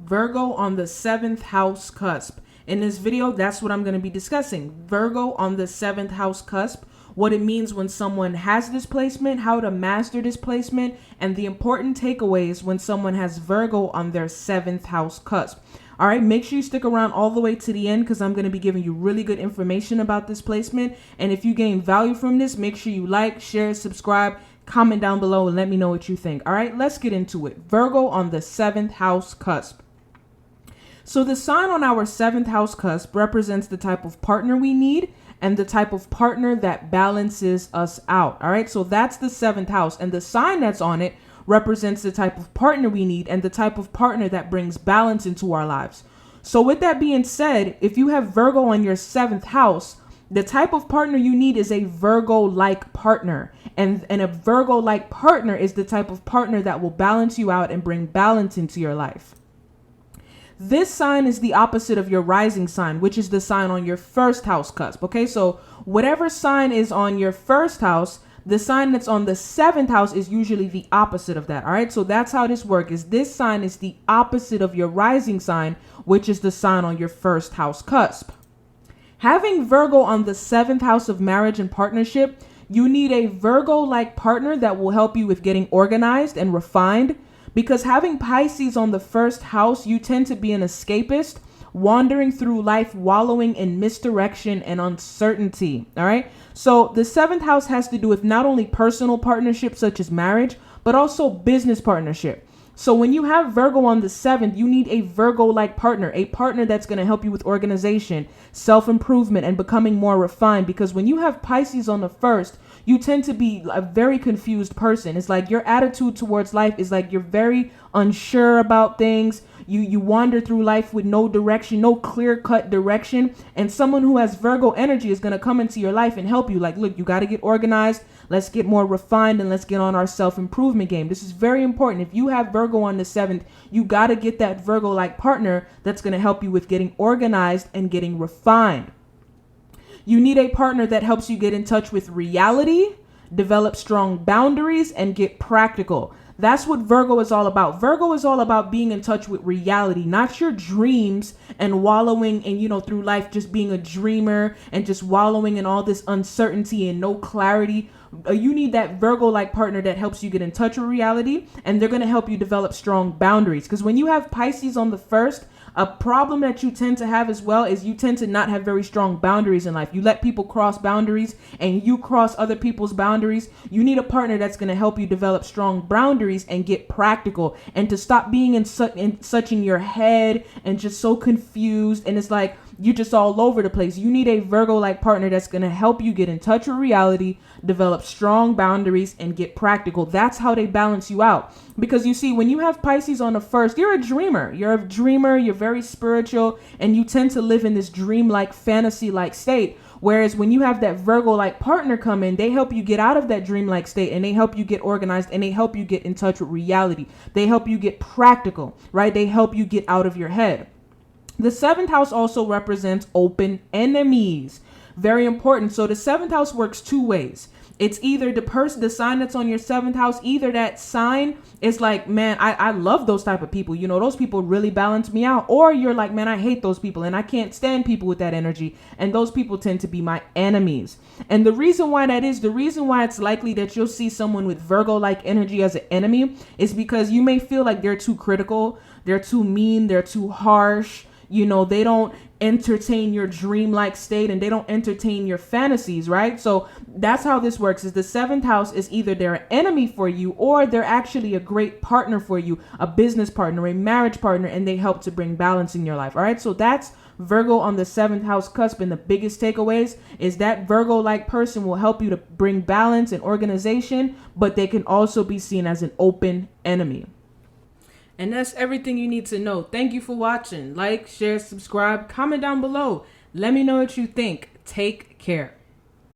Virgo on the 7th house cusp. In this video, that's what I'm going to be discussing. Virgo on the 7th house cusp, what it means when someone has this placement, how to master this placement, and the important takeaways when someone has Virgo on their 7th house cusp. All right, make sure you stick around all the way to the end because I'm going to be giving you really good information about this placement. And if you gain value from this, make sure you like, share, subscribe, comment down below, and let me know what you think. All right, let's get into it. Virgo on the 7th house cusp. So the sign on our 7th house cusp represents the type of partner we need and the type of partner that balances us out. All right, so that's the 7th house, and the sign that's on it represents the type of partner we need and the type of partner that brings balance into our lives. So with that being said, if you have Virgo on your 7th house, the type of partner you need is a Virgo-like partner. And a Virgo-like partner is the type of partner that will balance you out and bring balance into your life. This sign is the opposite of your rising sign, which is the sign on your 1st house cusp. Okay, so whatever sign is on your 1st house, the sign that's on the 7th house is usually the opposite of that. All right, so that's how this works. Is this sign is the opposite of your rising sign, which is the sign on your 1st house cusp. Having Virgo on the 7th house of marriage and partnership, you need a Virgo-like partner that will help you with getting organized and refined. Because having Pisces on the 1st house, you tend to be an escapist, wandering through life, wallowing in misdirection and uncertainty. All right. So the 7th house has to do with not only personal partnerships such as marriage, but also business partnership. So when you have Virgo on the 7th, you need a Virgo-like partner, a partner that's going to help you with organization, self-improvement, and becoming more refined. Because when you have Pisces on the 1st, you tend to be a very confused person. It's like your attitude towards life is like you're very unsure about things. You wander through life with no direction, no clear-cut direction. And someone who has Virgo energy is going to come into your life and help you. Like, look, you got to get organized. Let's get more refined and let's get on our self-improvement game. This is very important. If you have Virgo on the 7th, you got to get that Virgo-like partner that's going to help you with getting organized and getting refined. You need a partner that helps you get in touch with reality, develop strong boundaries, and get practical. That's what Virgo is all about. Virgo is all about being in touch with reality, not your dreams and wallowing and, through life just being a dreamer and just wallowing in all this uncertainty and no clarity. You need that Virgo-like partner that helps you get in touch with reality, and they're going to help you develop strong boundaries. Because when you have Pisces on the 1st, a problem that you tend to have as well is you tend to not have very strong boundaries in life. You let people cross boundaries and you cross other people's boundaries. You need a partner that's going to help you develop strong boundaries and get practical and to stop being in such in your head and just so confused. And it's like you're just all over the place. You need a Virgo-like partner that's going to help you get in touch with reality, develop strong boundaries, and get practical. That's how they balance you out. Because you see, when you have Pisces on the 1st, you're a dreamer. You're very spiritual, and you tend to live in this dream-like, fantasy-like state. Whereas when you have that Virgo-like partner come in, they help you get out of that dream-like state, and they help you get organized, and they help you get in touch with reality. They help you get practical, right? They help you get out of your head. The 7th house also represents open enemies. Very important. So the 7th house works two ways. It's either the sign that's on your 7th house, either that sign is like, man, I love those type of people. Those people really balance me out. Or you're like, man, I hate those people and I can't stand people with that energy. And those people tend to be my enemies. And the reason why it's likely that you'll see someone with Virgo-like energy as an enemy is because you may feel like they're too critical, they're too mean, they're too harsh. They don't entertain your dreamlike state and they don't entertain your fantasies, right? So that's how this works is the 7th house is either they're an enemy for you or they're actually a great partner for you, a business partner, a marriage partner, and they help to bring balance in your life. All right. So that's Virgo on the 7th house cusp. And the biggest takeaways is that Virgo-like person will help you to bring balance and organization, but they can also be seen as an open enemy. And that's everything you need to know. Thank you for watching. Like, share, subscribe, comment down below. Let me know what you think. Take care.